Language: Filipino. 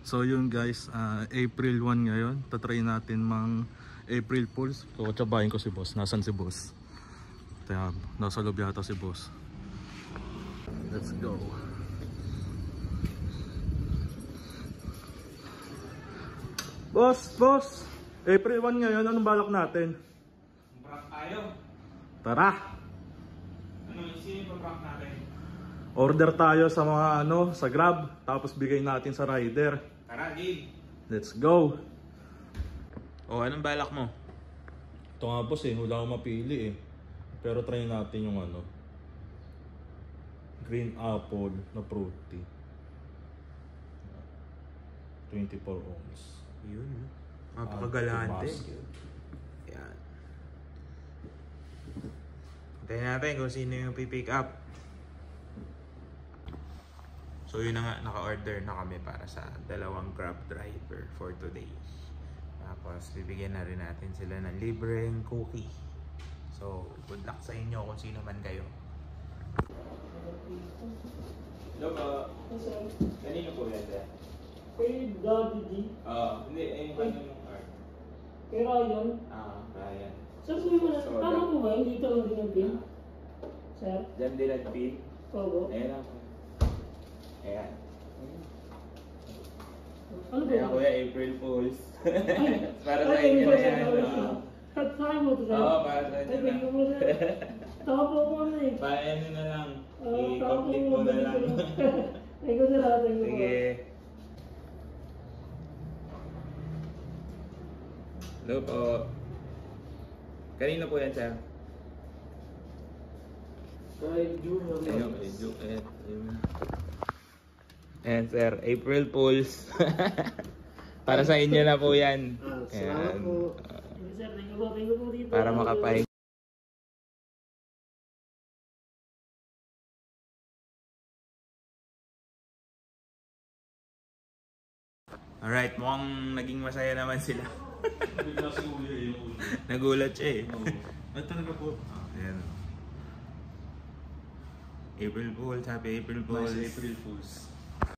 So yun guys, April 1 ngayon. Tatry natin mang April Fools. So tsabahin ko si boss. Nasaan si boss? Kaya nasa loob yata si boss. Let's go. Boss! April 1 ngayon, anong balak natin? Prank tayo. Tara! Ano yung prank natin? Order tayo sa mga sa Grab, tapos bigay natin sa rider. Tara, Gil. Let's go! Oh, anong balak mo? Ito nga boss wala akong mapili Pero try natin yung green apple na fruity. 24 ounce. Yun. Napakagalante. Yan. Hintayin natin kung sino yung pipick up. So yun na nga, naka-order na kami para sa dalawang Grab driver for today. Tapos bibigyan na rin natin sila ng libreng cookie. So good luck sa inyo kung sino man kayo. Hello po. Kanino po yan dyan? Kay Daddy D. Hindi, yung card. Kay Ryan. Ryan. Sir, sabi mo na, tama po ba? Hindi ito lang din ang pin? Sir? Diyan din ang pin. Opo. Ayan ako. Ayan. Ano ba? Ayan kuya, April Fools. Para sa Ay, inyo na yan. At sa'yo mo ito, sir? Oo, para sa inyo Ay, thank you po, sir. Tama po po ano Paano na lang. Tama po I-complete mo na lang. Thank you, sir. Thank you po. Sige. Hello po. Kanino po yan, sir? Kay Junior. Ayun, kay Ju. Ayan, sir. April Fools. Para sa inyo na po yan. Salamat po. Thank you, sir. Thank you po. Thank you po dito. Para makapahinga. Alright, mukhang naging masaya naman sila. Bigla si Kuya yung Nagulat siya Ay talaga po. Ayan. April Fools, happy April Fools. Nice April Fools.